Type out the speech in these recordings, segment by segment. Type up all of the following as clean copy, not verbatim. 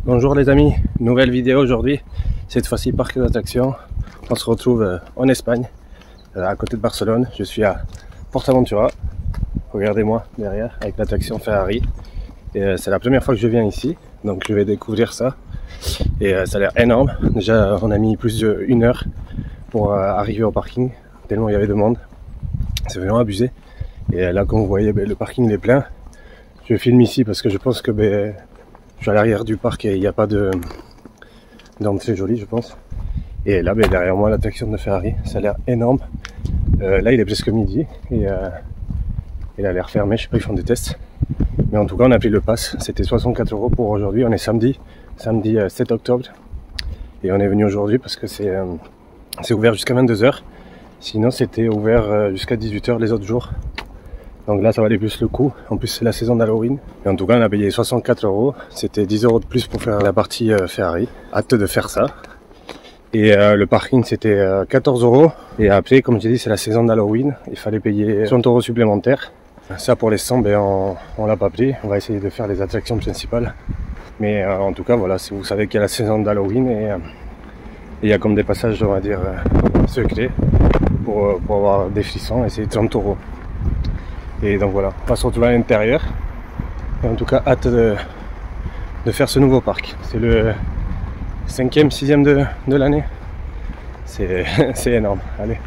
Bonjour les amis, nouvelle vidéo aujourd'hui, cette fois-ci parc d'attractions. On se retrouve en Espagne, à côté de Barcelone. Je suis à Portaventura, regardez-moi derrière, avec l'attraction Ferrari. Et c'est la première fois que je viens ici, donc je vais découvrir ça. Et ça a l'air énorme. Déjà on a mis plus d'1 heure pour arriver au parking, tellement il y avait de monde. C'est vraiment abusé. Et là comme vous voyez, le parking il est plein. Je filme ici parce que je pense que je suis à l'arrière du parc et il n'y a pas d'entrée jolie, je pense. Et là, derrière moi, l'attraction de Ferrari, ça a l'air énorme. Là, il est presque midi et il a l'air fermé. Je sais pas, ils font des tests. Mais en tout cas, on a pris le pass. C'était 64 € pour aujourd'hui. On est samedi 7 octobre. Et on est venu aujourd'hui parce que c'est ouvert jusqu'à 22 h. Sinon, c'était ouvert jusqu'à 18 h les autres jours. Donc là ça valait plus le coup, en plus c'est la saison d'Halloween. Et en tout cas on a payé 64 €, c'était 10 € de plus pour faire la partie Ferrari. Hâte de faire ça. Et le parking c'était 14 €. Et après comme j'ai dit c'est la saison d'Halloween, il fallait payer 60 € supplémentaires. Ça pour les 100 on l'a pas pris, on va essayer de faire les attractions principales. Mais en tout cas voilà, si vous savez qu'il y a la saison d'Halloween et il y a comme des passages on va dire secrets pour avoir des frissons et c'est 30 €. Et donc voilà, on va se retrouver à l'intérieur. Et en tout cas, hâte de faire ce nouveau parc. C'est le 5e, 6e de l'année. C'est énorme. Allez.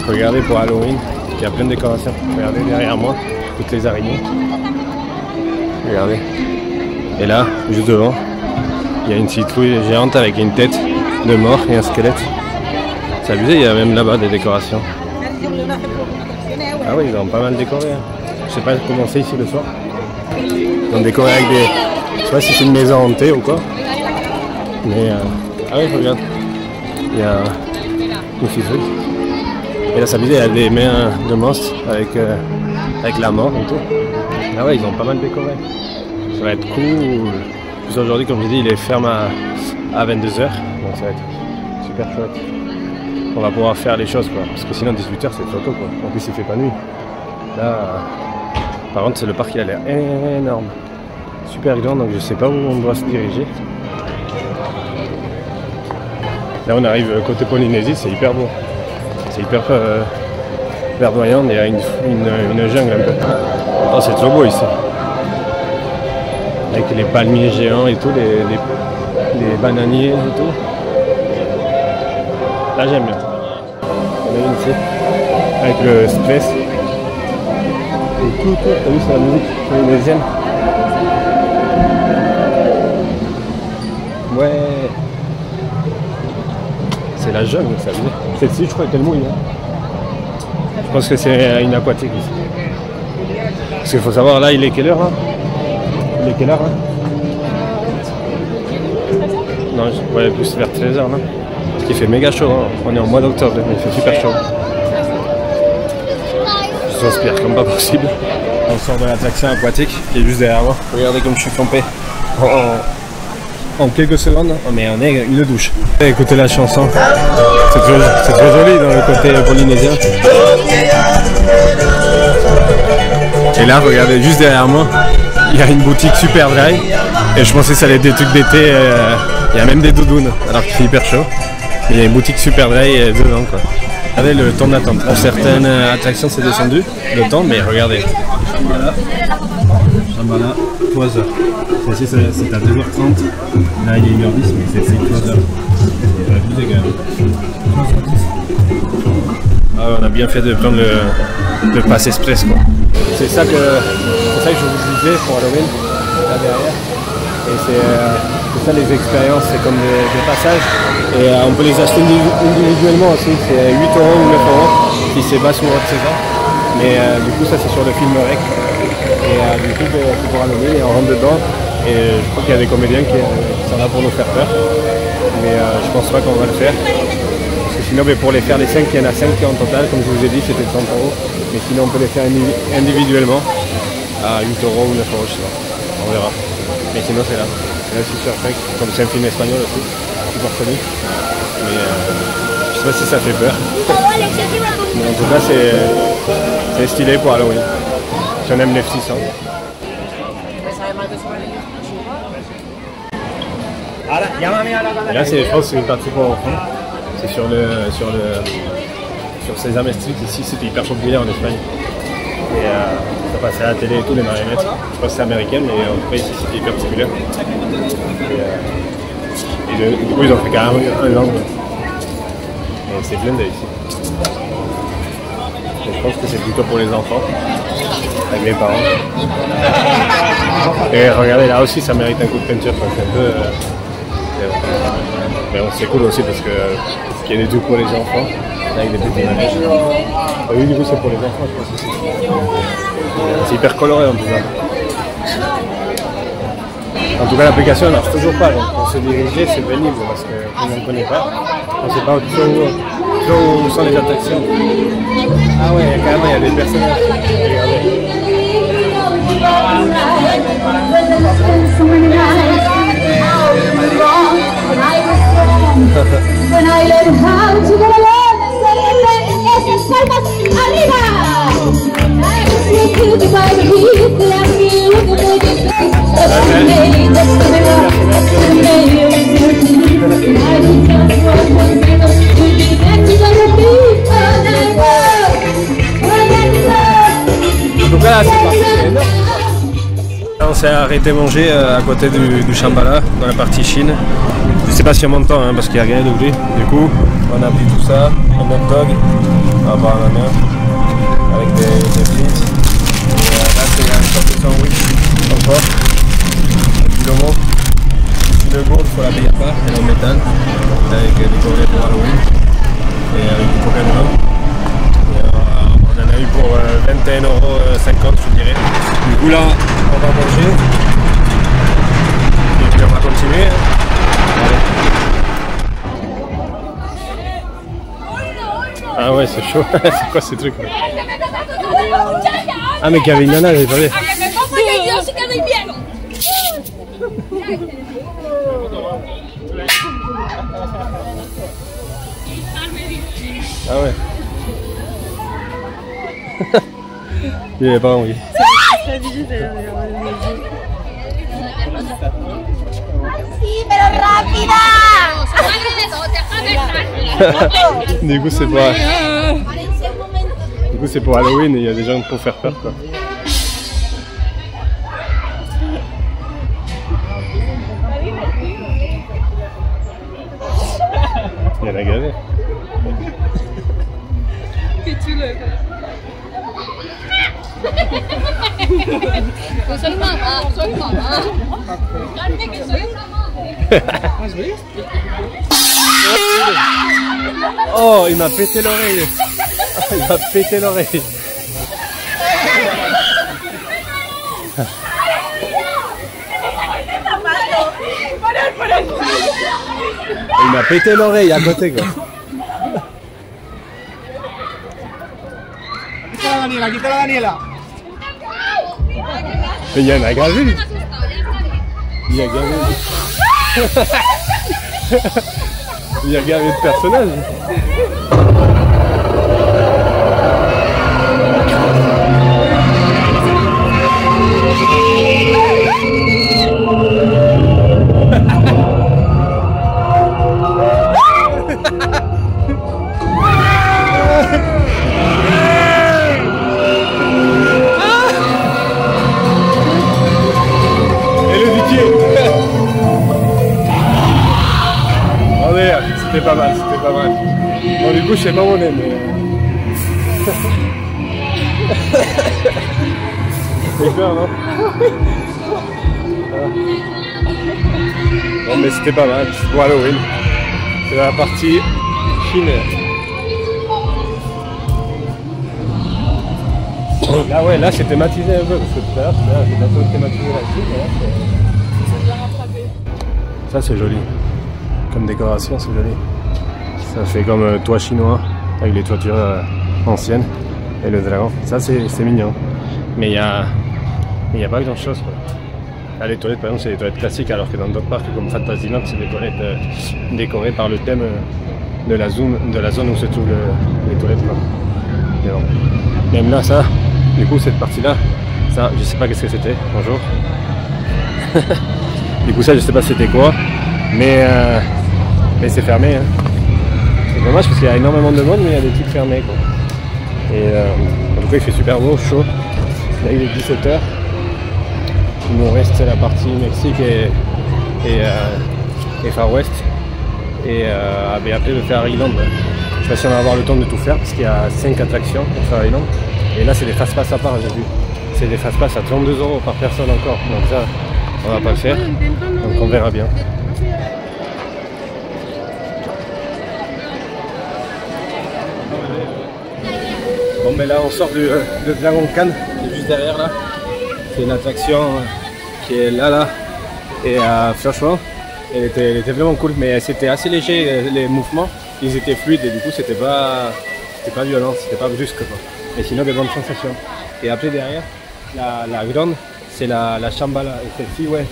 Regardez pour Halloween, il y a plein de décorations. Regardez derrière moi, toutes les araignées. Regardez. Et là, juste devant, il y a une citrouille géante avec une tête de mort et un squelette. C'est abusé, il y a même là-bas des décorations. Ah oui, ils ont pas mal décoré. Je sais pas comment c'est ici le soir. Ils ont décoré avec des... Je sais pas si c'est une maison hantée ou quoi. Mais... Ah oui, regarde. Il y a une citrouille. Et là, ça veut dire qu'il y a des mains de monstres avec la mort et tout. Ah ouais, ils ont pas mal décoré. Ça va être cool. Plus aujourd'hui, comme je dis, il est fermé à 22 h. Donc ça va être super chouette. On va pouvoir faire les choses quoi, parce que sinon 18 h c'est trop tôt quoi. En plus il fait pas nuit. Là, par contre le parc il a l'air énorme, super grand, donc je sais pas où on doit se diriger. Là on arrive côté Polynésie, c'est hyper beau, c'est hyper verdoyant, il y a une jungle un peu. Oh, c'est trop beau ici, avec les palmiers géants et tout, les bananiers et tout. Là j'aime bien. On est ici, avec le stress. Et tout, t'as vu c'est la musique polynésienne. Ouais. C'est la jungle ça veut dire. Celle-ci je crois qu'elle mouille. Hein. Je pense que c'est une aquatique ici. Parce qu'il faut savoir là il est quelle heure hein. Il est quelle heure hein. Non, je voyais plus vers 13 h là. Il fait méga chaud, hein. On est en mois d'octobre, mais il fait super chaud. Je transpire comme pas possible. On sort de l'attraction aquatique qui est juste derrière moi. Regardez comme je suis trempé. En quelques secondes, on met une douche. Écoutez la chanson, c'est très joli dans le côté polynésien. Et là, regardez juste derrière moi, il y a une boutique super dry. Et je pensais que ça allait être des trucs d'été. Il y a même des doudounes, alors qu'il fait hyper chaud. Il y a une boutique super dry dedans quoi. Regardez le temps d'attente. Pour certaines attractions c'est descendu le temps, mais regardez. Voilà. Shambhala, 3 h. Celle-ci c'est à 2h30. Là il est 1h10 mais c'est 3 h. C'est abusé quand même. Ah, on a bien fait de prendre le pass express quoi. C'est ça que je vous disais pour Halloween, là derrière. Et c'est ça les expériences, c'est comme des passages. Et on peut les acheter individuellement aussi, c'est 8 € ou 9 € si c'est basse ou haute saison. Mais du coup ça c'est sur le film Rec. Et du coup c'est pour Halloween et on rentre dedans. Et je crois qu'il y a des comédiens qui sont là pour nous faire peur. Mais je pense pas qu'on va le faire. Parce que sinon pour les faire les 5, il y en a 5 en total, comme je vous ai dit c'était 30 €. Mais sinon on peut les faire individuellement à 8 € ou 9 €, je sais pas. On verra. Mais sinon c'est là. Là c'est sur Rec, comme c'est un film espagnol aussi. Super connu, mais je sais pas si ça fait peur. Mais en tout cas c'est stylé pour Halloween. Si on aime les 600. Et là, je pense que c'est une partie pour enfants. C'est sur ces amestiques ici, c'était hyper populaire en Espagne. Et ça passait à la télé et tout, les marionnettes. Je sais pas si c'est américain, mais en tout cas ici c'était hyper populaire. Et du coup ils ont fait carrément un land. Et c'est blindé ici. Et je pense que c'est plutôt pour les enfants, avec les parents. Et regardez, là aussi ça mérite un coup de peinture. C'est un peu... mais bon, c'est cool aussi parce qu'il y a des trucs pour les enfants. Avec des petits manèges. Ah oui, du coup, c'est pour les enfants, je pense aussi. C'est hyper coloré en tout cas. En tout cas, l'application ne marche toujours pas. Donc, pour se diriger, c'est pénible parce qu'on ne connaît pas. On ne sait pas où sont les attractions. Ah ouais, carrément, il y a des personnages. Regardez. Donc là, c'est parti, c'est énorme. On s'est arrêté manger à côté du Shambhala, dans la partie Chine. Je sais pas si on monte hein, parce qu'il n'y a rien d'oubli. Du coup, on a pris tout ça, un hot dog, on va voir la main, avec des frites. Et là, c'est une sorte de sandwich, encore. Du lomo. Le gourde, il faut la payer pas, elle est en métal, avec des cornets pour Halloween. Et avec du coca-cola. On en a eu pour 21,50 €, je dirais. Du coup là, on va manger. Et puis on va continuer. Allez. Ah ouais, c'est chaud. C'est quoi ces trucs là? Ah mais qu'il y avait une nana, j'avais pas vu. Ah ouais. Il avait pas envie. Du coup c'est pour Halloween et il y a des gens pour faire peur quoi. Il y a la gavée. Soy mamá, soy mamá. Dame que soy mamá. Oh, il m'a pété l'oreille. Il m'a pété l'oreille. Il m'a pété l'oreille à côté quoi. Quita la Daniela. Mais il y en a gavé. Il y a gavé. Il y a gavé de personnages. C'était pas mal, c'était pas mal. Bon du coup je sais pas où on est mais... C'est peur non? Bon mais c'était pas mal, c'est pour Halloween. C'est la partie Chine. Là ouais, là c'est thématisé un peu parce que tout à l'heure c'est pas trop thématisé là-dessus. Ça c'est joli. Comme décoration, c'est joli. Ça fait comme toit chinois avec les toitures anciennes et le dragon. Ça, c'est mignon. Mais il y a pas grand chose. Quoi. Là, les toilettes, par exemple, c'est des toilettes classiques, alors que dans d'autres parcs comme Fantasyland, c'est des toilettes décorées par le thème de la zone où se trouvent les toilettes. Quoi. Mais bon. Même là, ça, du coup, cette partie-là, ça, je sais pas qu'est-ce que c'était. Bonjour. Du coup, ça, je sais pas c'était quoi. Mais c'est fermé. Hein. C'est dommage parce qu'il y a énormément de monde, mais il y a des trucs fermés. Quoi. Et en tout cas, il fait super beau, chaud. Là, il est 17h. Il nous reste la partie Mexique et Far West. Et après, le Ferrari Land. Je sais pas si on va avoir le temps de tout faire parce qu'il y a 5 attractions pour Ferrari Land. Et là, c'est des fast-pass à part, j'ai vu. C'est des fast-pass à 32 € par personne encore. Donc ça, on va pas le faire. Donc on verra bien. Bon, mais là, on sort de Dragon Khan, qui est juste derrière là. C'est une attraction qui est là. Et franchement, elle était vraiment cool. Mais c'était assez léger, les mouvements. Ils étaient fluides et du coup, c'était pas violent, c'était pas brusque. Quoi. Mais sinon, des bonnes sensations. Et après, derrière, la grande, c'est la Shambhala. Et celle-ci, ouais,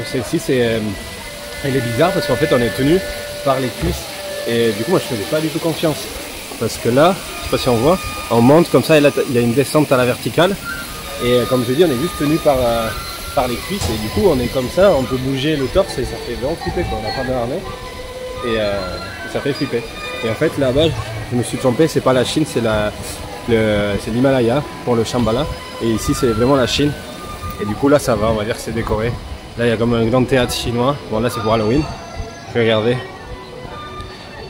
celle-ci, elle est bizarre parce qu'en fait, on est tenu par les cuisses. Et du coup, moi, je faisais pas du tout confiance. Parce que là, je sais pas si on voit, on monte comme ça, il y a une descente à la verticale. Et comme je dis, on est juste tenu par les cuisses. Et du coup, on est comme ça, on peut bouger le torse et ça fait vraiment flipper. Quoi. On n'a pas de harnais. Et ça fait flipper. Et en fait, là-bas, je me suis trompé, c'est pas la Chine, c'est l'Himalaya pour le Shambhala. Et ici, c'est vraiment la Chine. Et du coup, là, ça va, on va dire que c'est décoré. Là, il y a comme un grand théâtre chinois. Bon, là, c'est pour Halloween. Regardez.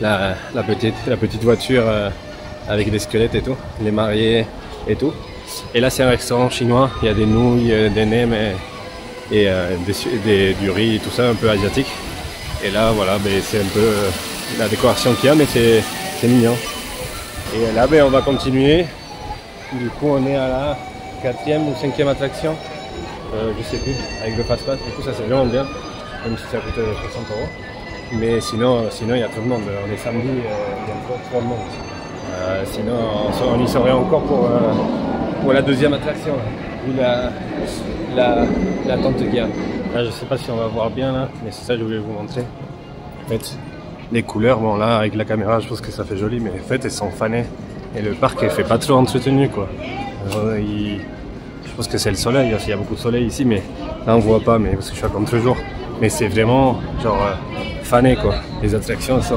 La petite voiture avec des squelettes et tout, les mariés et tout. Et là c'est un restaurant chinois, il y a des nouilles, des nems et du riz et tout ça un peu asiatique. Et là voilà, c'est un peu la décoration qu'il y a, mais c'est mignon. Et là on va continuer. Du coup on est à la 4e ou 5e attraction, je sais plus, avec le fast-pass. Du coup ça c'est vraiment bien, même si ça coûte 60 €. Mais sinon il y a tout le monde. On est samedi, il y a trop de monde. Sinon on y serait encore pour la 2e attraction, où la tente guerre. Là je sais pas si on va voir bien là, mais c'est ça que je voulais vous montrer. En fait, les couleurs, bon là avec la caméra je pense que ça fait joli, mais en fait elles sont fanées. Et le parc il fait pas trop entretenu quoi. Je pense que c'est le soleil, il y a beaucoup de soleil ici, mais là on voit pas, mais parce que je suis à contre-jour. Mais c'est vraiment genre fané quoi. Les attractions sont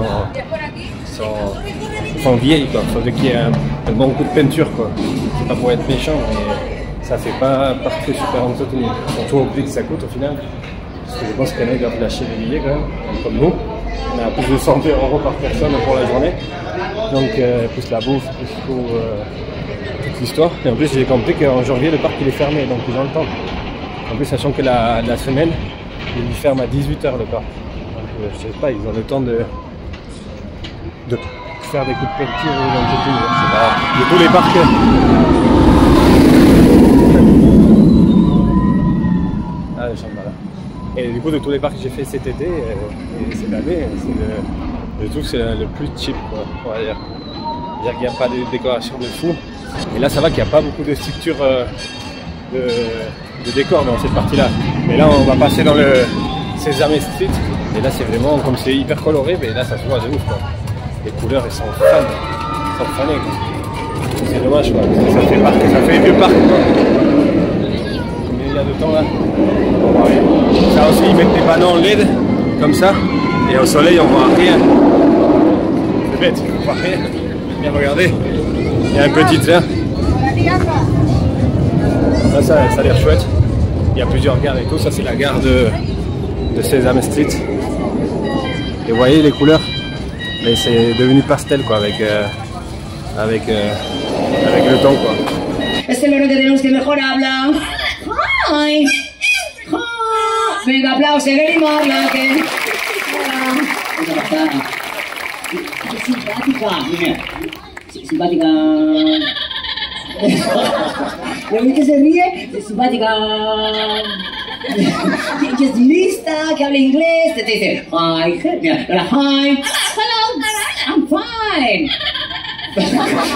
vieilles quoi. Il faudrait qu'il y ait un bon coup de peinture quoi. C'est pas pour être méchant, mais ça fait pas partie super entretenu. Surtout au prix que ça coûte au final. Parce que je pense qu'il y en a qui doivent lâcher des billets quand même, comme nous. On a plus de 100 € par personne pour la journée. Donc plus la bouffe, plus toute l'histoire. Et en plus j'ai compris qu'en janvier le parc il est fermé, donc ils ont le temps. En plus sachant que la semaine il ferme à 18 h le parc. Donc je sais pas, ils ont le temps de faire des coups de peinture de tous les parcs. Ah, les Shambhala. Et du coup de tous les parcs que j'ai fait cet été et cette année, je trouve que c'est le plus cheap quoi, on va dire. C'est-à-dire qu'il n'y a pas de décoration de fou. Et là ça va qu'il n'y a pas beaucoup de structures de décor dans cette partie-là. Mais là on va passer dans le Sesame Street. Et là c'est vraiment, comme c'est hyper coloré, mais là ça se voit de ouf quoi. Les couleurs elles sont fanées quoi. C'est dommage quoi. Ça fait vieux parc quoi. Mais il y a de temps là. Ça aussi ils mettent des panneaux en LED comme ça. Et au soleil on voit rien. C'est bête, on voit rien. Bien regardez. Il y a un petit train. Ça a l'air chouette. Il y a plusieurs gares et tout. Ça c'est la gare de Sesame Street. Et vous voyez les couleurs, mais c'est devenu pastel quoi avec le temps quoi. Es el hombre que tenemos que mejor habla. Hi. Venga, aplausos, venimos, habla que. Hola. Qué simpática. Mira. Simpática. ¿Lo ves que se ríe? Es simpática. Que es lista, que habla inglés, te dice hi, mira, hola, hi, hello, I'm fine.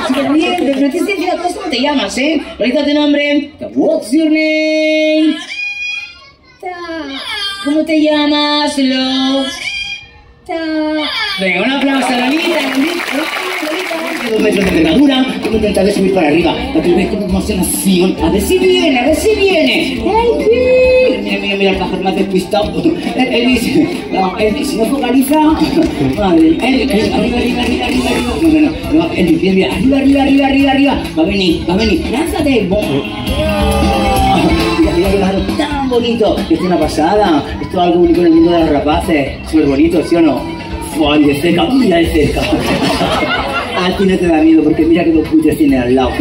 Súper bien, pero no tienes que decir a todos cómo te llamas, Realiza tu nombre. What's your name? ¿Cómo te llamas, Love? Venga, un aplauso, Lolita, Lolita. 2 metros de envergadura, voy a intentar de subir para arriba, para que veas cómo emocionación. A ver si viene, Hey, mira el pájaro más despistado. Él dice, no, si no focaliza, madre, él dice, mira, arriba, va a venir, lánzate. Mira qué pájaro tan bonito, esto es una pasada, esto es algo único en el mundo de los rapaces, súper bonito, ¿sí o no? ¡Ay, de cerca! ¡Mira de cerca! A ti no te da miedo porque mira que los putos tiene al lado.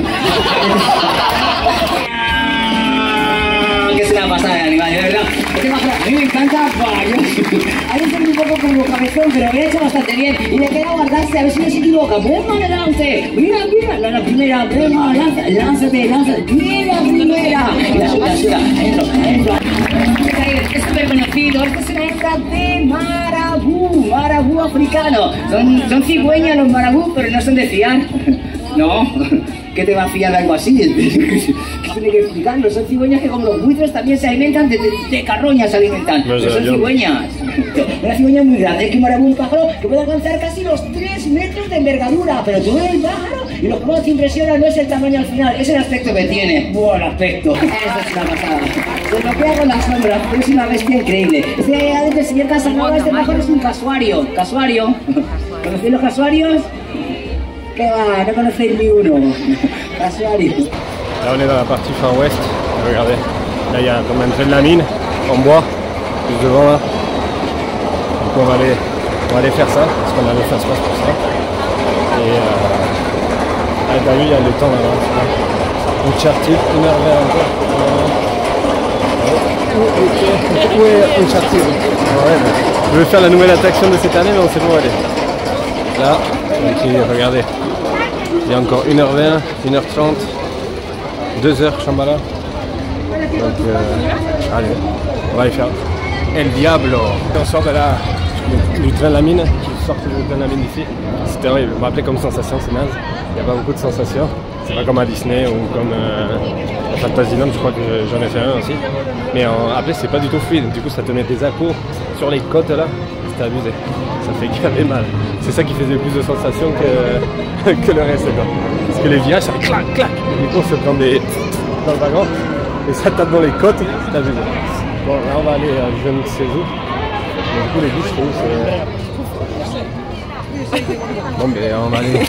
Que es una pasada de animal, de verdad. A mí me encanta, a mí soy un poco como cabezón, pero me ha hecho bastante bien. Y me queda guardarse, a ver si no se equivoca. ¡Brema, adelante! ¡Mira! La primera, Brema, lánzate. ¡Mira, primera! La suda, adentro. Es súper conocido, esto es una hembra de marabú africano. Son cigüeñas los marabú, pero no son de fiar. No, ¿qué te va a fiar de algo así? Tiene que explicarlo, son cigüeñas que como los buitres también se alimentan, de carroñas se alimentan. No, son cigüeñas. Una cigüeña muy grande, es que un marabú, un pájaro que puede alcanzar casi los 3 metros de envergadura. Pero tú ves el pájaro y lo que más te impresiona no es el tamaño al final, es el aspecto que tiene. Buen aspecto. Eso es una pasada. Se bloquea con las sombras, pero es una bestia increíble. El señor Casanova, este pájaro es un casuario. ¿Conocéis los casuarios? ¿Qué va? No conocéis ni uno. Casuario. Là on est dans la partie Far West, regardez, là il y a comme un de la mine en bois, juste devant là. Donc on va aller faire ça, parce qu'on a le fast pass pour ça. Et t'as vu, il y a le temps là-bas, Uncharted, 1h20 encore. Où est Uncharted? Je veux faire la nouvelle attraction de cette année, mais on sait pas où aller. Là, donc, regardez, il y a encore 1h20, 1h30. 2 heures Shambhala. Donc allez, on va aller faire El Diablo. On sort de là, du train de la mine, je sors du train de la mine ici. C'est terrible, me rappeler comme sensation, c'est naze. Il n'y a pas beaucoup de sensations. C'est pas comme à Disney ou comme Fantasyland, je crois que j'en ai fait un aussi. Mais après c'est pas du tout fluide, du coup ça te met des à-coups sur les côtes là, c'était abusé. Ça fait gaver mal. C'est ça qui faisait plus de sensations que le reste quoi. Parce que les virages ça fait clac. Du coup on se prend des dans le wagon et ça tape dans les côtes, c'est abusé. Bon là on va aller à je ne sais où. Mais du coup les bûches c'est où? Bon ben on va aller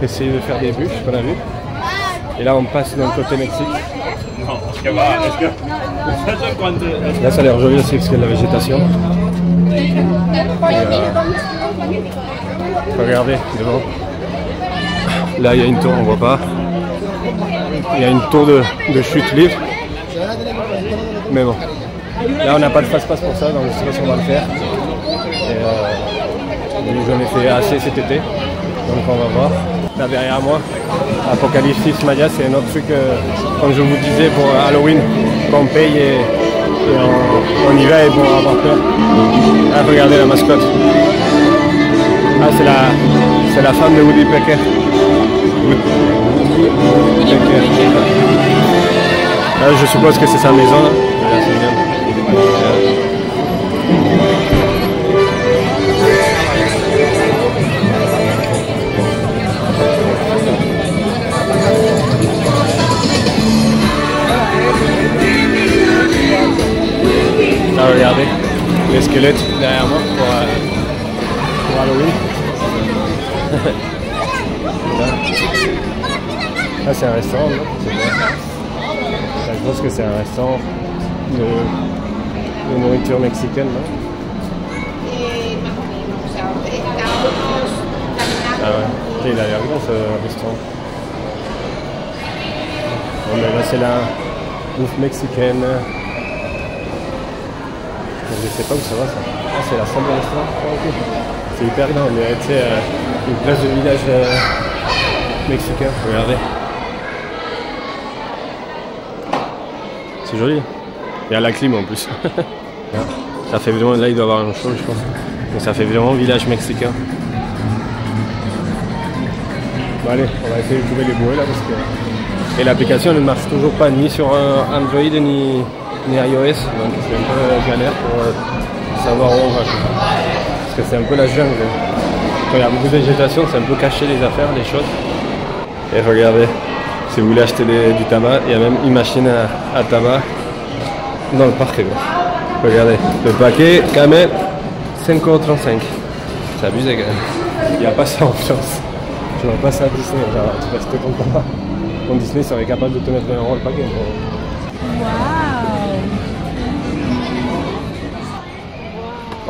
essayer de faire des bûches qu'on a vu. Et là on passe dans le côté Mexique. Là ça a l'air joli aussi parce qu'il y a de la végétation. Regardez devant. Là il y a une tour, on voit pas. Il y a une tour de chute libre. Mais bon. Là on n'a pas de fast-pass pour ça, donc je sais pas si on va le faire. J'en ai fait assez cet été. Donc on va voir. Là derrière moi, Apocalypse Maya, c'est un autre truc, comme je vous disais, pour Halloween, qu'on paye et on y va et pour avoir peur. Ah, regardez la mascotte. Ah, c'est la femme de Woody Pecker. Là, je suppose que c'est sa maison. Là. Là, c'est bien. Là, regardez les squelettes derrière moi pour Halloween. Là, c'est un restaurant, non? Là, je pense que c'est un restaurant de nourriture mexicaine, non? Ah ouais, il a l'air grand ce restaurant. Bon, mais là, c'est la bouffe mexicaine. Je sais pas où ça va ça. Ah, c'est la salle de restaurant. Ah, okay. C'est hyper grand, mais tu sais, une place de village mexicain. Regardez. C'est joli. Il y a la clim en plus. Ça fait vraiment, là il doit y avoir un show je pense. Donc ça fait vraiment village mexicain. Bon allez, on va essayer de trouver les bouées là parce que... Et l'application ne marche toujours pas ni sur Android ni iOS, donc c'est un peu galère pour savoir où on va. Parce que c'est un peu la jungle. Quand il y a beaucoup de végétation, c'est un peu caché les affaires, les choses. Et regardez, si vous voulez acheter du tabac, il y a même une machine à tabac dans le parc. Regardez, le paquet camel 5,35 €. C'est abusé quand même. Il n'y a pas ça en France. J'aurais pas ça à Disney. Genre, tu restes content. Mon Disney serait capable de te mettre 20 € le paquet.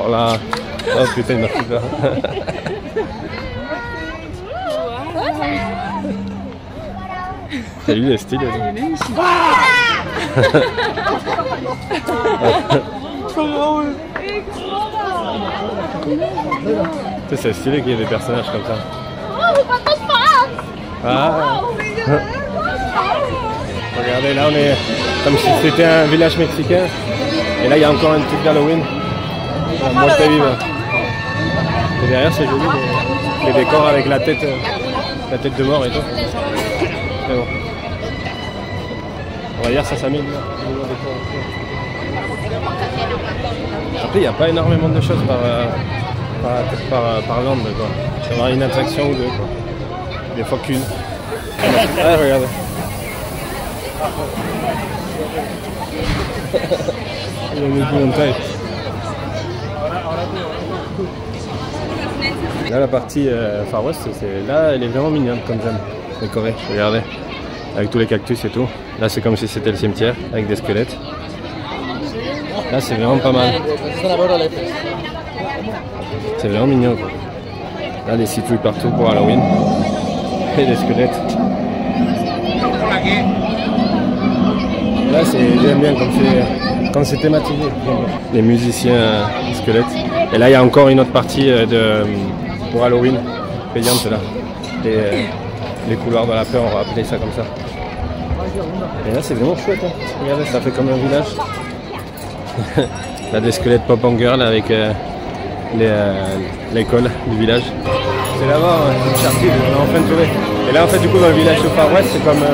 Oh là. Oh putain, il m'a fait peur. T'as vu le style? C'est stylé qu'il y ait des personnages comme ça. Ah. Regardez, là on est comme si c'était un village mexicain. Et là il y a encore un truc d'Halloween. Moi je vive. Et derrière c'est joli, les décors avec la tête de mort et tout. Mais bon. On va dire ça s'amène. Après il n'y a pas énormément de choses par land quoi. Il y aura une attraction ou deux quoi. Des fois qu'une. Ah regarde. Il y a une épouvantail. Là la partie Far West, là elle est vraiment mignonne comme j'aime. Décorée, regardez. Avec tous les cactus et tout. Là c'est comme si c'était le cimetière avec des squelettes. Là c'est vraiment pas mal. C'est vraiment mignon quoi. Là des citrouilles partout pour Halloween. Et des squelettes. Là j'aime bien comme c'est thématisé. Les musiciens squelettes. Et là il y a encore une autre partie pour Halloween payante là. Les couloirs de la peur, on va appeler ça comme ça. Et là c'est vraiment chouette. Hein. Regardez, ça fait comme un village. Là des squelettes pop-on girl avec l'école du village. C'est là-bas, une charpie, on a enfin trouvé. Et là en fait du coup dans le village de Far West c'est comme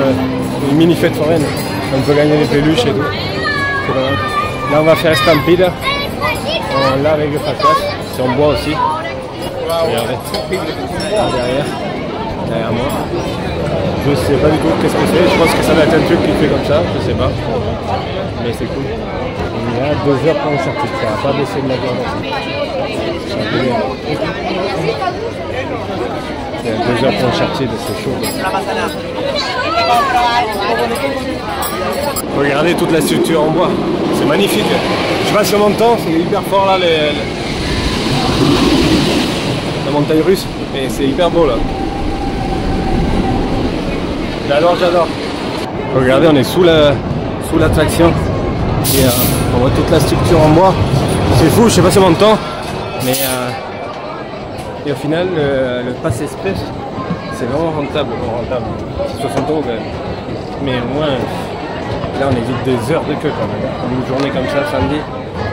une mini fête foraine. On peut gagner des peluches et tout. Là on va faire Stampede. Là avec le facas, c'est en bois aussi. Regardez. Derrière moi. Je sais pas du tout qu'est-ce que c'est. Je pense que ça va être un truc qui fait comme ça, je sais pas. Mais c'est cool. Il y a 2 heures pour une sortie, ça va pas baisser de la journée. Il y a 2 heures pour une sortie, c'est chaud. Regardez toute la structure en bois, c'est magnifique. Je passe le montant, c'est hyper fort là, la montagne russe, et c'est hyper beau là. J'adore. Regardez, on est sous l'attraction et on voit toute la structure en bois. C'est fou, je sais pas si on m'entend, mais et au final le pass espèce c'est vraiment rentable. C'est 60 € quand même. Mais au moins là on évite des heures de queue quand même. Une journée comme ça samedi,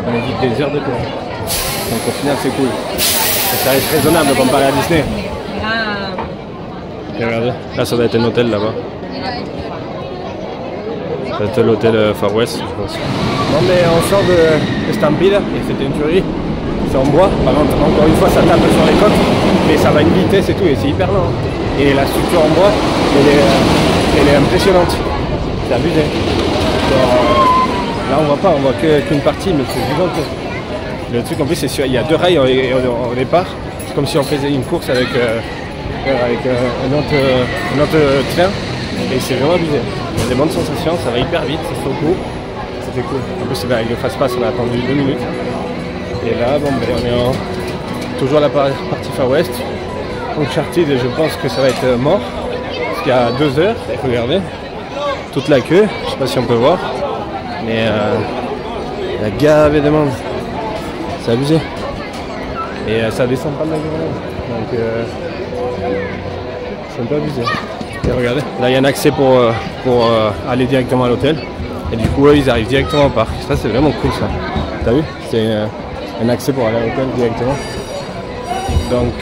on évite des heures de queue. Donc au final c'est cool. Et ça reste raisonnable comparé à Disney. Et regardez, là ça doit être un hôtel là-bas. Ça doit être l'hôtel Far West je pense. Bon mais on sort de Stampede et c'était une tuerie. C'est en bois, par contre encore une fois ça tape sur les côtes, mais ça va à une vitesse et tout et c'est hyper lent. Et la structure en bois, elle est impressionnante. C'est abusé. Là on voit qu'une partie mais c'est gigantesque. Le truc en plus c'est sûr, il y a 2 rails au départ. C'est comme si on faisait une course avec un autre train et c'est vraiment abusé. Il y a des bonnes sensations, ça va hyper vite, c'est trop cool. C'était cool. En plus avec le fast-pass on a attendu 2 minutes. Et là bon, ben, on est toujours à la partie Far West. Uncharted je pense que ça va être mort. Parce qu'il y a 2 heures, regardez. Toute la queue, je sais pas si on peut voir. Mais il y a gavé de monde. C'est abusé. Et ça descend pas de la journée. Donc c'est un peu abusé. Et regardez, là il y a un accès pour aller directement à l'hôtel. Et du coup eux, ils arrivent directement au parc. Ça c'est vraiment cool ça. T'as vu? C'est un accès pour aller à l'hôtel directement. Donc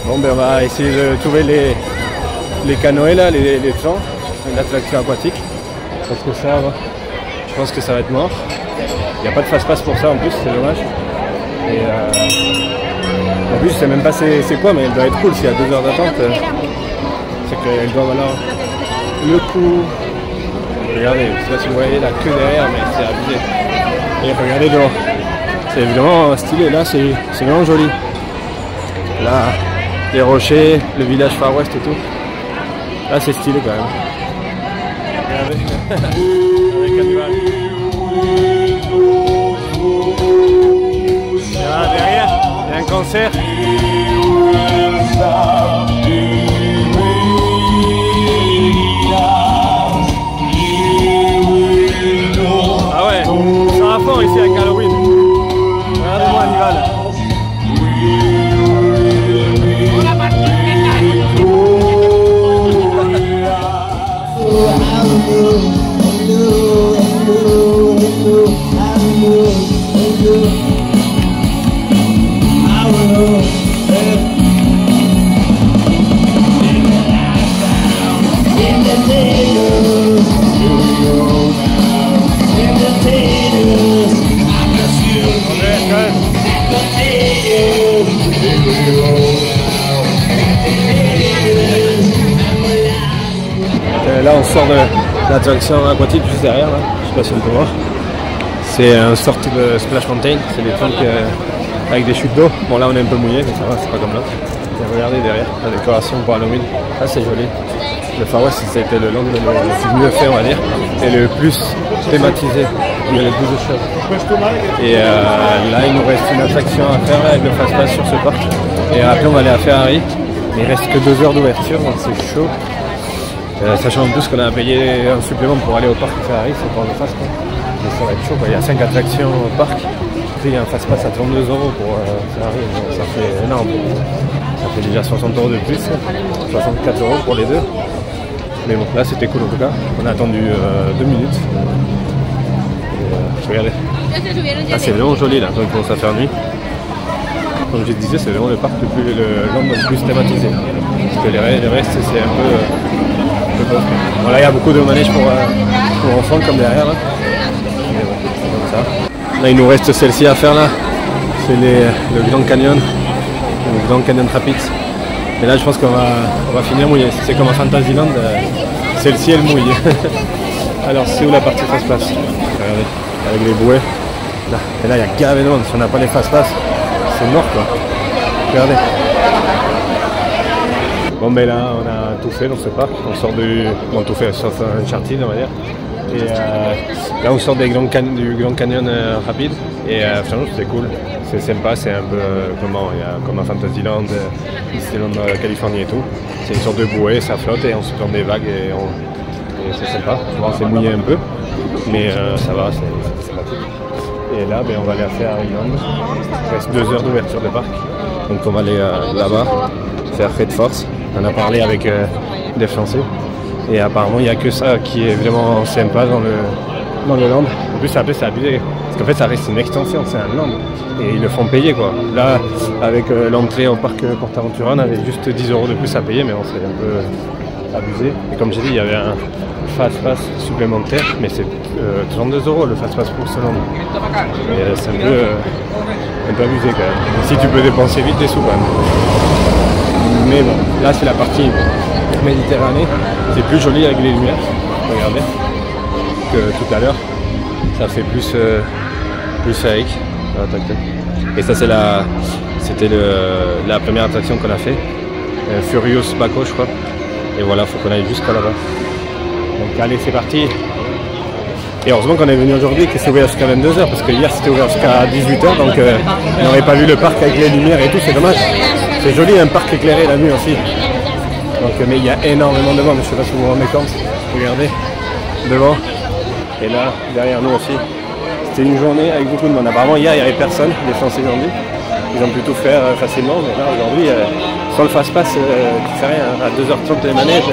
bon ben on va essayer de trouver les canoës là, les trains, l'attraction aquatique. Parce que ça, je pense que ça va être mort. Il n'y a pas de fast-pass pour ça en plus, c'est dommage. Et en plus je sais même pas c'est quoi, mais elle doit être cool s'il y a 2 heures d'attente. C'est qu'elle doit valoir le coup. Regardez, je sais pas si vous voyez la queue derrière, mais c'est abusé. Et regardez dehors. C'est vraiment stylé, là c'est vraiment joli. Là, les rochers, le village Far West et tout. Là c'est stylé quand même. Regardez. Avec un nuage. Là derrière, il y a un concert. Ah ouais, c'est à fond ici avec Halloween. Regardez-moi Hannibal. Là on sort de l'attraction aquatique juste derrière, là. Je sais pas si on peut voir. C'est une sorte de splash mountain, c'est des trucs avec des chutes d'eau. Bon là on est un peu mouillé mais ça va, c'est pas comme l'autre. Regardez derrière, la décoration pour Halloween, ça c'est joli. Le Far West c'était le land le plus mieux fait on va dire, et le plus thématisé, il y a le plus de choses. Et là il nous reste une attraction à faire là, avec le fast pass sur ce parc. Et après on va aller à Ferrari, mais il reste que 2 heures d'ouverture donc c'est chaud. Sachant en plus qu'on a payé un supplément pour aller au parc Ferrari, c'est pour le fast pass. Mais ça va être chaud quoi. Il y a 5 attractions au parc. Puis il y a un fast pass à 32 € pour Ferrari, ça fait énorme. Ça fait déjà 60 € de plus, 64 € pour les deux. Mais bon, là c'était cool en tout cas. On a attendu 2 minutes. Et, regardez. Là c'est vraiment joli là, quand il commence à faire nuit. Comme je disais, c'est vraiment le parc le plus thématisé. Parce que les restes c'est un peu pauvre. Bon, là il y a beaucoup de manèges pour enfants comme derrière là. Mais bon, c'est comme ça. Là il nous reste celle-ci à faire là. C'est le Grand Canyon. Le Grand Canyon Rapids. Et là je pense qu'on va finir mouillé. C'est comme à Fantasyland, celle-ci elle mouille. Alors c'est où la partie fast-pass? Regardez, avec les bouées. Là. Et là il y a gavé de monde, si on n'a pas les fast-pass, c'est mort quoi. Regardez. Bon ben là on a tout fait dans ce parc, on sort bon tout fait sauf Uncharted on va dire. Et là on sort du Grand Canyon rapide et franchement c'est cool, c'est sympa, c'est un peu comme à Fantasyland, Disneyland Californie et tout. C'est une sorte de bouée, ça flotte et on se prend des vagues et c'est sympa. Bon, c'est mouillé un peu, mais ça va, c'est sympathique. Et là ben, on va aller à Ferryland, il reste 2 heures d'ouverture de parc, donc on va aller là-bas faire Fête Force. On a parlé avec des Français et apparemment il n'y a que ça qui est vraiment sympa dans le land. En plus après c'est abusé parce qu'en fait ça reste une extension, c'est un land et ils le font payer quoi. Là avec l'entrée au parc PortAventura on avait juste 10 € de plus à payer mais on s'est un peu abusé. Et comme j'ai dit il y avait un fast pass supplémentaire mais c'est 32 € le fast pass pour ce land. Et c'est un peu abusé quand même. Et si tu peux dépenser vite des sous quand même. Mais bon, là c'est la partie Méditerranée, c'est plus joli avec les lumières, regardez, que tout à l'heure, ça fait plus féerique. Et ça c'était la première attraction qu'on a fait, Furious Baco je crois, et voilà, il faut qu'on aille jusqu'à là-bas. Donc allez c'est parti. Et heureusement qu'on est venu aujourd'hui que c'est ouvert jusqu'à 22 h parce que hier c'était ouvert jusqu'à 18 h donc on n'aurait pas vu le parc avec les lumières et tout, c'est dommage. C'est joli un parc éclairé la nuit aussi. Donc, mais il y a énormément de monde, je ne sais pas si vous vous rendez compte. Regardez, devant. Et là, derrière nous aussi. C'était une journée avec beaucoup de monde. Apparemment hier il n'y avait personne, les Français ont dit. Ils ont pu tout faire facilement, mais là aujourd'hui, sans le fast-pass, tu fais rien. À 2h30 les manèges,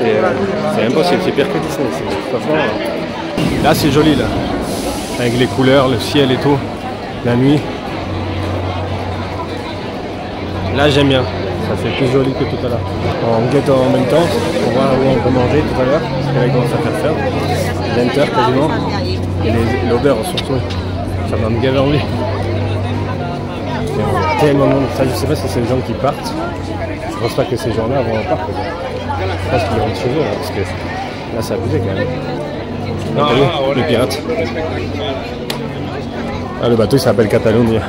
c'est impossible, c'est pire que Disney. Franchement, là c'est joli là. Avec les couleurs, le ciel et tout, la nuit. Là j'aime bien, ça fait plus joli que tout à l'heure. On guette en même temps pour voir où on peut manger tout à l'heure, parce que là il commence à faire 20 h quasiment. Et l'odeur surtout, ça m'a gavé envie. Tellement de monde, ça je sais pas si c'est les gens qui partent. Je pense pas que ces gens-là vont en parc. Je pense qu'ils rentrent chez eux là, parce que Là, c'est abusé quand même. Ah, les pirates. Ah, le bateau il s'appelle Catalogne.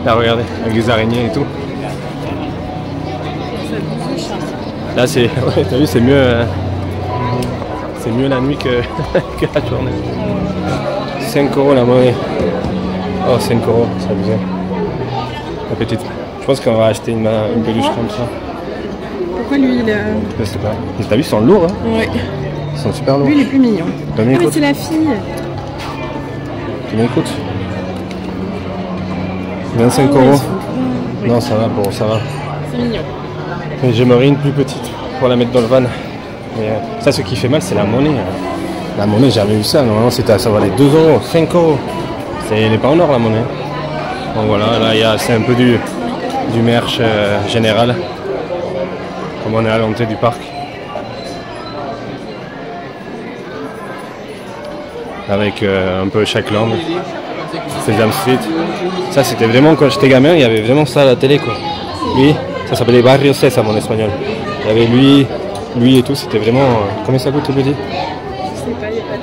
Là, regardez, avec des araignées et tout. Là, c'est. Ouais, t'as vu, c'est mieux. C'est mieux la nuit que, que la journée. 5 € la monnaie. Oh, 5 €, c'est abusé. La petite. Je pense qu'on va acheter une peluche comme ça. Pourquoi lui il a... Je sais pas. T'as vu, ils sont lourds, hein? Ouais. Ils sont super lourds. Lui il est plus mignon. Combien il mais coûte? c'est la fille. Combien il coûte? 25 €. Oui. Non, ça va, bon, ça va. C'est mignon. Mais j'aimerais une plus petite pour la mettre dans le van. Mais ça, ce qui fait mal, c'est la monnaie. La monnaie, j'ai jamais vu ça. Normalement, ça valait 2 €, 5 €. Elle n'est pas en or, la monnaie. Bon, voilà, là, c'est un peu du merch général. Comme on est à l'entrée du parc. Avec un peu chaque langue. Sesame Street. Ça, c'était vraiment, quand j'étais gamin, il y avait vraiment ça à la télé, quoi. Lui, ça s'appelait Barrio Sésamo en espagnol. Il y avait lui et tout, c'était vraiment... Combien ça coûte le petit? Je sais pas, il n'y a pas de...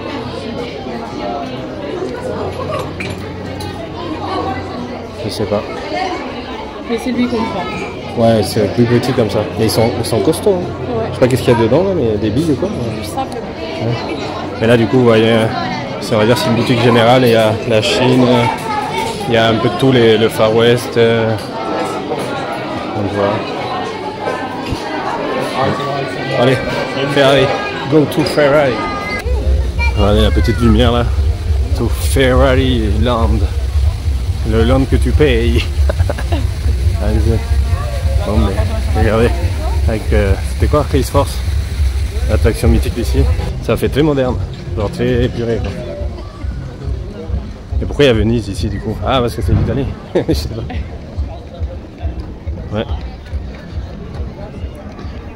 Je sais pas. Mais c'est lui qu'on prend. Ouais, c'est plus petit comme ça. Mais ils sont costauds. Hein. Ouais. Je sais pas qu'est-ce qu'il y a dedans, là, mais il y a des billes ou quoi. Plus simple. Ouais. Mais là, du coup, vous voyez, on va dire c'est une boutique générale. Il y a la Chine, il y a un peu de tout, le Far West. Donc voilà. Allez, Ferrari. Go to Ferrari. Allez, la petite lumière là. To Ferrari Land. Le land que tu payes. Allez, bon, mais regardez. Avec, c'était quoi, Race Force? L'attraction mythique d'ici. Ça fait très moderne. Genre très épuré, quoi. Et pourquoi il y a Venise ici du coup? Ah, parce que c'est l'Italie. Je sais pas. Ouais.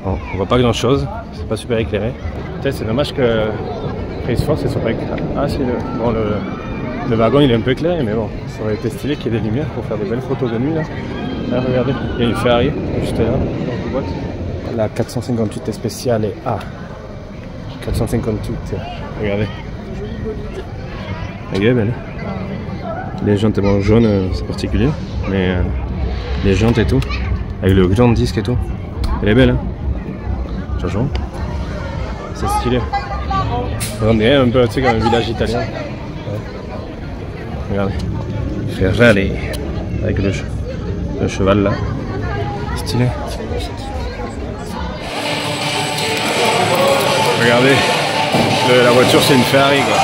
Bon, on voit pas grand chose. C'est pas super éclairé. C'est dommage que Race Force soit pas éclairé. Ah, c'est le wagon il est un peu éclairé, mais bon, ça aurait été stylé qu'il y ait des lumières pour faire des belles photos de nuit là. Là, regardez, il y a une Ferrari juste là, dans la boîte. La 458 est spéciale et A. 458, regardez. Elle est belle. Les jantes bon, jaunes, c'est particulier, mais les jantes et tout, avec le grand disque et tout, elle est belle. Hein. Changeons. C'est stylé. On est un peu, tu sais, comme un village italien. Ouais. Regardez. Ferrari. Avec le cheval là. Stylé. Regardez. La voiture c'est une Ferrari quoi.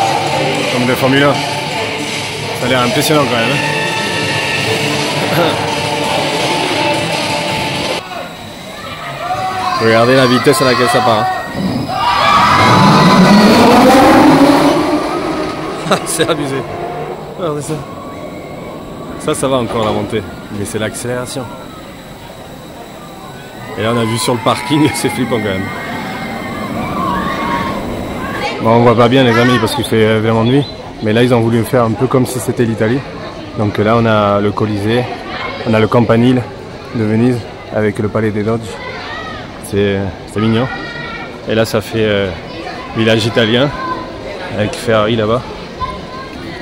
Comme de Formule 1. Ça a l'air impressionnant quand même. Hein. Regardez la vitesse à laquelle ça part. Hein. C'est abusé. Regardez ça. Ça va encore la montée. Mais c'est l'accélération. Et là on a vu sur le parking, c'est flippant quand même. Bon, on voit pas bien les amis parce qu'il fait vraiment nuit. Mais là ils ont voulu faire un peu comme si c'était l'Italie. Donc là on a le Colisée, on a le Campanile de Venise avec le Palais des Doges. C'est mignon. Et là ça fait village italien avec Ferrari là-bas.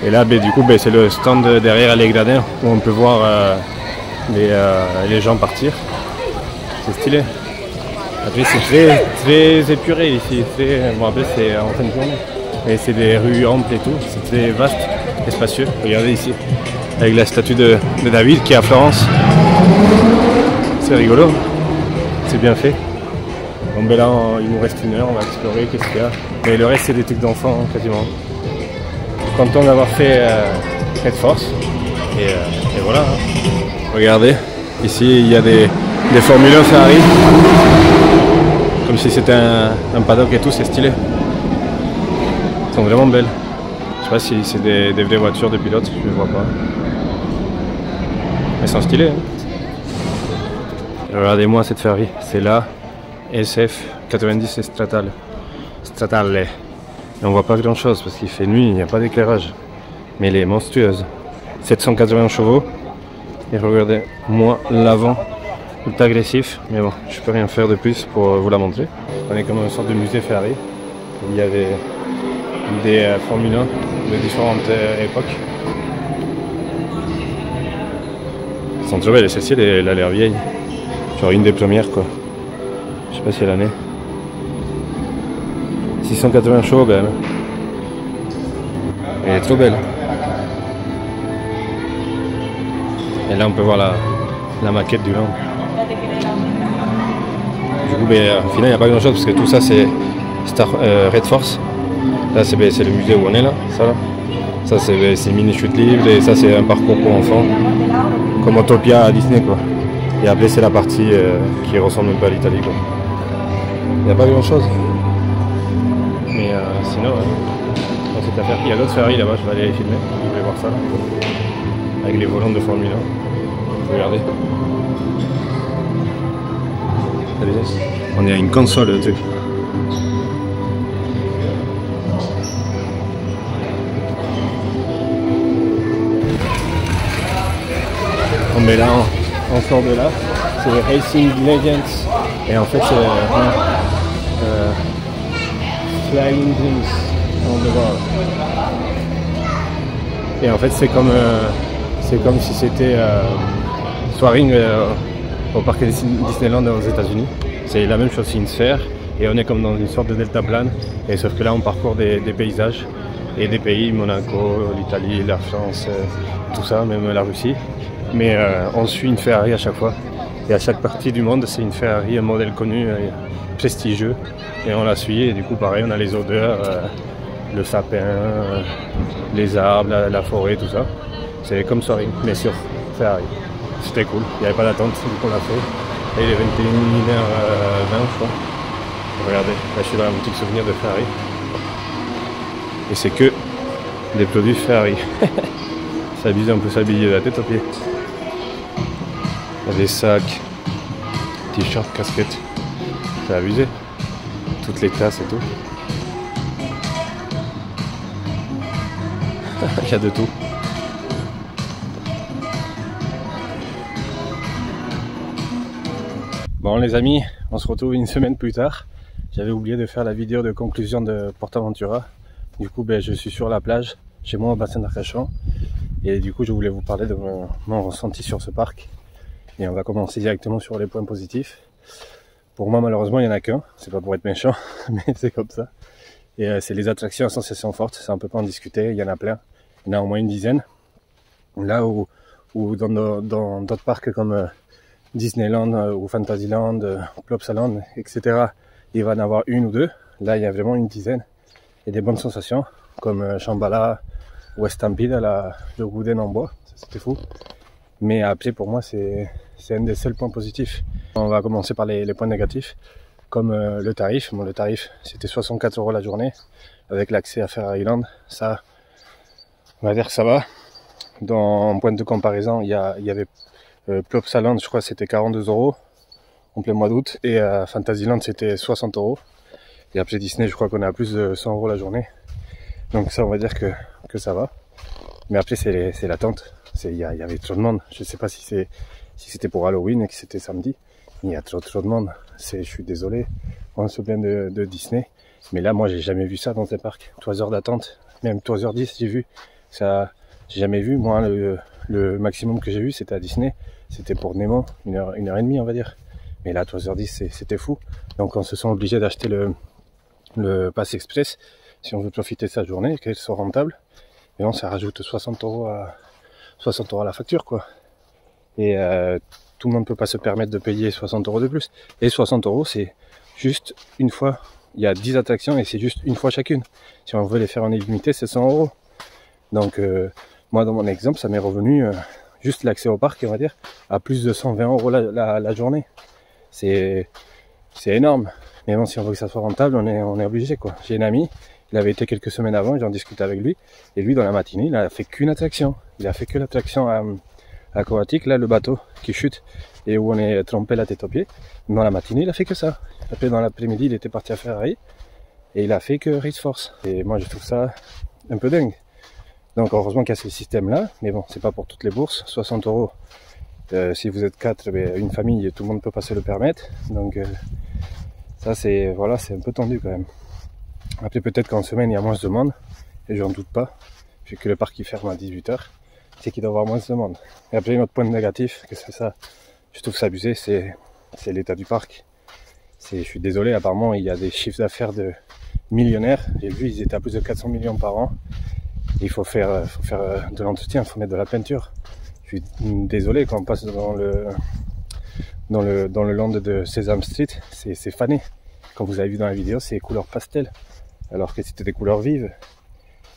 Et là du coup c'est le stand derrière les gradins où on peut voir les gens partir. C'est stylé. Après c'est très épuré ici. Bon après c'est en fin de journée. Et c'est des rues amples et tout. C'est très vaste et spacieux. Regardez ici. Avec la statue de David qui est à Florence. C'est rigolo. C'est bien fait. Bon ben là il nous reste 1 heure, on va explorer qu'est-ce qu'il y a. Mais le reste c'est des trucs d'enfants hein, quasiment. Content d'avoir fait Race Force. Et voilà. Hein. Regardez, ici il y a des Formule 1 Ferrari. Comme si c'était un paddock et tout, c'est stylé. Elles sont vraiment belles. Je sais pas si c'est des vraies voitures de pilotes, je ne vois pas. Elles sont stylées. Hein. Regardez-moi cette Ferrari, c'est la SF 90 Stratale. Et on voit pas grand chose parce qu'il fait nuit, il n'y a pas d'éclairage. Mais elle est monstrueuse. 780 chevaux. Et regardez-moi l'avant. Tout agressif. Mais bon, je peux rien faire de plus pour vous la montrer. On est comme une sorte de musée Ferrari. Il y avait des Formule 1 de différentes époques. Elles sont très belles, celle-ci elle a l'air vieille. Genre une des premières quoi. Je sais pas si c'est l'année. 680 chevaux quand même. Elle est trop belle. Et là on peut voir la maquette du Land. Du coup, au final, il n'y a pas grand chose parce que tout ça c'est Red Force. Là, c'est le musée où on est là. Ça c'est mini chute libre et ça c'est un parcours pour enfants. Comme Autopia à Disney quoi. Et après, c'est la partie qui ressemble un peu à l'Italie quoi. Il n'y a pas grand chose. Mais sinon, c'est à faire. Il y a d'autres Ferrari là-bas, je vais aller les filmer. Vous pouvez voir ça là. Avec les volants de Formule 1. Regardez. On est à une console le truc. Mais là on sort de là, c'est Racing Legends et en fait c'est Flying Dreams on the World. Et en fait c'est comme si c'était Soaring au parc Disneyland aux États-Unis. C'est la même chose, c'est une sphère et on est comme dans une sorte de deltaplane et sauf que là on parcourt des paysages et des pays, Monaco, l'Italie, la France, tout ça, même la Russie. Mais on suit une Ferrari à chaque fois et à chaque partie du monde c'est une Ferrari, un modèle connu, prestigieux et on la suit et du coup pareil on a les odeurs, le sapin, les arbres, la forêt, tout ça. C'est comme Soaring mais sur Ferrari. C'était cool, il n'y avait pas d'attente, du coup on l'a fait. Et il est 21h20 je crois. Regardez, là je suis dans la boutique souvenir de Ferrari. Et c'est que des produits Ferrari. C'est abusé, on peut s'habiller de la tête aux pieds. Il y a des sacs, t-shirts, casquettes. C'est abusé. Toutes les tasses et tout. Il y a de tout. Bon les amis, on se retrouve une semaine plus tard. J'avais oublié de faire la vidéo de conclusion de PortAventura. Du coup je suis sur la plage, chez moi au bassin d'Arcachon. Et du coup je voulais vous parler de mon ressenti sur ce parc. Et on va commencer directement sur les points positifs. Pour moi malheureusement il n'y en a qu'un, c'est pas pour être méchant, mais c'est comme ça. Et c'est les attractions à sensations fortes, ça on peut pas en discuter, il y en a plein. Il y en a au moins une dizaine. Là où dans d'autres parcs comme Disneyland ou Fantasyland, Plopsaland, etc. il va en avoir une ou deux. Là il y a vraiment une dizaine. Et des bonnes sensations comme Shambhala, West Stampede, le Gouden en bois, c'était fou. Mais après pour moi c'est un des seuls points positifs. On va commencer par les points négatifs, comme le tarif. Bon, le tarif c'était 64 € la journée, avec l'accès à Ferrariland. Ça, on va dire que ça va. En point de comparaison, il y avait Plopsaland, je crois que c'était 42 € en plein mois d'août, et Fantasyland c'était 60 €. Et après Disney, je crois qu'on est à plus de 100 € la journée. Donc ça, on va dire que ça va. Mais après c'est l'attente. Il y avait trop de monde. Je sais pas si c'était pour Halloween et que c'était samedi. Il y a trop de monde. Je suis désolé. On se plaint de Disney. Mais là, moi, j'ai jamais vu ça dans un parc. 3 heures d'attente. Même 3h10, j'ai vu. Ça, j'ai jamais vu. Moi, le maximum que j'ai vu, c'était à Disney. C'était pour Nemo. 1h30, on va dire. Mais là, 3h10, c'était fou. Donc, on se sent obligé d'acheter le Pass Express si on veut profiter de sa journée, qu'elle soit rentable. Et non, ça rajoute 60 € à la facture, quoi. Et tout le monde peut pas se permettre de payer 60 € de plus. Et 60 €, c'est juste une fois. Il y a 10 attractions et c'est juste une fois chacune. Si on veut les faire en illimité, c'est 100 €. Donc moi, dans mon exemple, ça m'est revenu juste l'accès au parc, on va dire, à plus de 120 € la journée. C'est énorme. Mais bon, si on veut que ça soit rentable, on est obligé, quoi. J'ai un ami, il avait été quelques semaines avant, j'en discutais avec lui. Et lui, dans la matinée, il a fait qu'une attraction. Il a fait que l'attraction aquatique, là, le bateau qui chute et où on est trempé la tête aux pieds. Dans la matinée, il a fait que ça. Après, dans l'après-midi, il était parti à Ferrari et il a fait que Race Force. Et moi, je trouve ça un peu dingue. Donc, heureusement qu'il y a ce système-là, mais bon, c'est pas pour toutes les bourses. 60 €. Si vous êtes 4, une famille, tout le monde peut pas se le permettre. Donc, ça, c'est un peu tendu quand même. Après peut-être qu'en semaine il y a moins de monde, et j'en doute pas, vu que le parc il ferme à 18 h, c'est qu'il doit y avoir moins de monde. Et après, un autre point négatif, que c'est ça, je trouve ça abusé, c'est l'état du parc. Je suis désolé, apparemment il y a des chiffres d'affaires de millionnaires. J'ai vu, ils étaient à plus de 400 millions par an. Il faut faire de l'entretien, il faut mettre de la peinture. Je suis désolé, quand on passe dans le land de Sesame Street, c'est fané. Comme vous avez vu dans la vidéo, c'est couleurs pastel, alors que c'était des couleurs vives.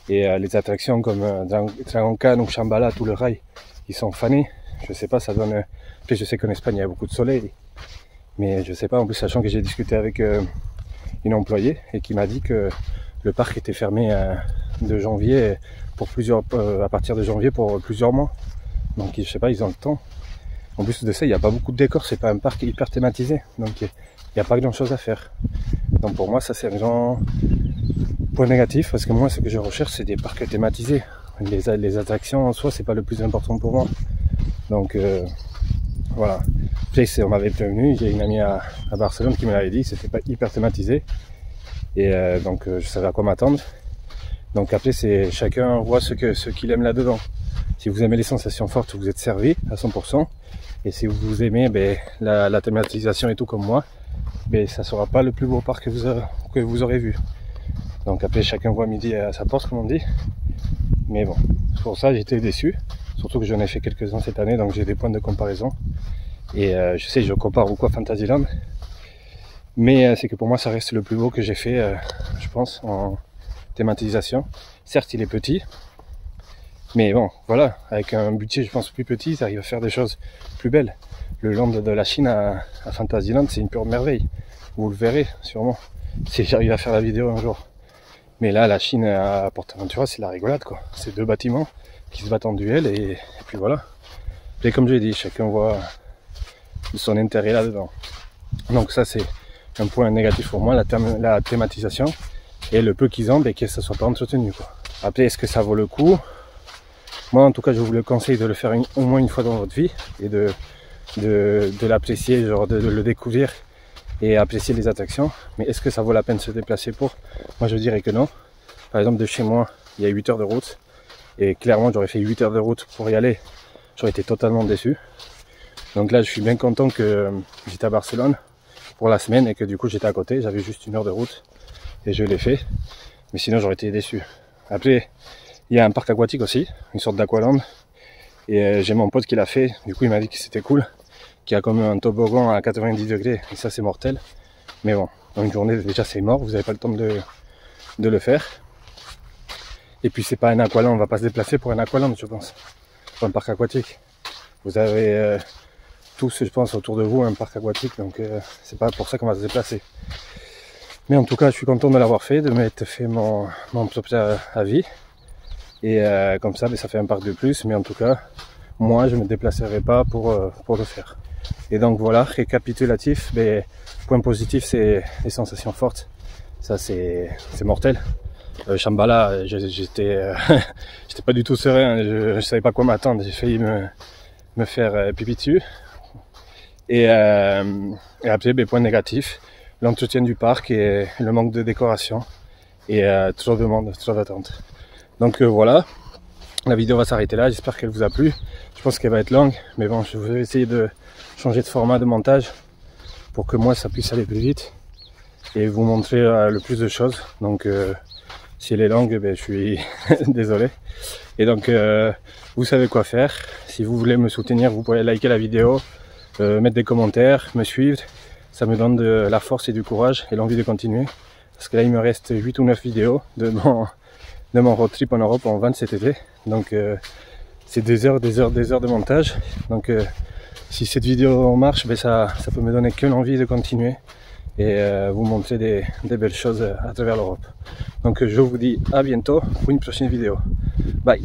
Et les attractions comme Dragon Khan ou Shambhala, tout le rail, ils sont fanés. Je sais pas, ça donne... Après, je sais qu'en Espagne, il y a beaucoup de soleil. Mais je sais pas, en plus, sachant que j'ai discuté avec une employée et qui m'a dit que le parc était fermé de janvier pour à partir de janvier pour plusieurs mois. Donc, je sais pas, ils ont le temps. En plus de ça, il n'y a pas beaucoup de décors, c'est pas un parc hyper thématisé. Donc, il n'y a pas grand chose à faire. Donc, pour moi, ça, c'est un grand point négatif, parce que moi, ce que je recherche, c'est des parcs thématisés. Les attractions en soi, c'est pas le plus important pour moi. Donc, voilà. Après, on m'avait prévenu, j'ai une amie à Barcelone qui me l'avait dit, c'était pas hyper thématisé. Et donc, je savais à quoi m'attendre. Donc après, c'est chacun voit ce qu'il aime là-dedans. Si vous aimez les sensations fortes, vous êtes servi à 100%. Et si vous aimez la thématisation et tout comme moi, ça sera pas le plus beau parc que vous aurez vu. Donc après, chacun voit midi à sa porte, comme on dit. Mais bon, pour ça, j'étais déçu. Surtout que j'en ai fait quelques-uns cette année, donc j'ai des points de comparaison. Et je sais, je compare beaucoup à Fantasyland. Mais c'est que pour moi, ça reste le plus beau que j'ai fait, je pense, en thématisation. Certes, il est petit. Mais bon, voilà, avec un budget, je pense, plus petit, ils arrivent à faire des choses plus belles. Le land de la Chine à Fantasyland, c'est une pure merveille. Vous le verrez, sûrement, si j'arrive à faire la vidéo un jour. Mais là, la Chine à PortAventura, c'est la rigolade, quoi. C'est deux bâtiments qui se battent en duel, et puis voilà. Et comme je l'ai dit, chacun voit son intérêt là-dedans. Donc ça, c'est un point négatif pour moi, la thématisation, et le peu qu'ils ont, que ça soit pas entretenu, quoi. Après, est-ce que ça vaut le coup? Moi, en tout cas, je vous le conseille de le faire au moins une fois dans votre vie, et de l'apprécier, genre de le découvrir, et apprécier les attractions. Mais est-ce que ça vaut la peine de se déplacer pour? Moi, je dirais que non. Par exemple, de chez moi, il y a 8 heures de route, et clairement, j'aurais fait 8 heures de route pour y aller. J'aurais été totalement déçu. Donc là, je suis bien content que j'étais à Barcelone pour la semaine, et que du coup, j'étais à côté. J'avais juste 1 heure de route, et je l'ai fait. Mais sinon, j'aurais été déçu. Après, il y a un parc aquatique aussi, une sorte d'aqualand. Et j'ai mon pote qui l'a fait, du coup il m'a dit que c'était cool. Qu'il y a comme un toboggan à 90 degrés, et ça c'est mortel. Mais bon, dans une journée déjà c'est mort, vous n'avez pas le temps de le faire. Et puis c'est pas un aqualand, on va pas se déplacer pour un aqualand, je pense. Pour un parc aquatique. Vous avez tous, je pense, autour de vous un parc aquatique, donc c'est pas pour ça qu'on va se déplacer. Mais en tout cas, je suis content de l'avoir fait, de m'être fait mon propre avis. Et comme ça, ça fait un parc de plus, mais en tout cas, moi, je ne me déplacerai pas pour le faire. Et donc voilà, récapitulatif, point positif, c'est les sensations fortes. Ça, c'est mortel. Shambhala, j'étais pas du tout serein, je savais pas quoi m'attendre, j'ai failli me faire pipi dessus. Et après, point négatif, l'entretien du parc et le manque de décoration. Et trop de monde, trop d'attente. Donc voilà, la vidéo va s'arrêter là, j'espère qu'elle vous a plu. Je pense qu'elle va être longue, mais bon, je vais essayer de changer de format de montage pour que moi ça puisse aller plus vite et vous montrer le plus de choses. Donc si elle est longue, je suis désolé. Et donc vous savez quoi faire. Si vous voulez me soutenir, vous pouvez liker la vidéo, mettre des commentaires, me suivre. Ça me donne de la force et du courage et l'envie de continuer. Parce que là il me reste 8 ou 9 vidéos de mon road trip en Europe en van cet été. Donc c'est des heures de montage. Donc si cette vidéo marche, ça peut me donner que l'envie de continuer et vous montrer des belles choses à travers l'Europe. Donc je vous dis à bientôt pour une prochaine vidéo. Bye.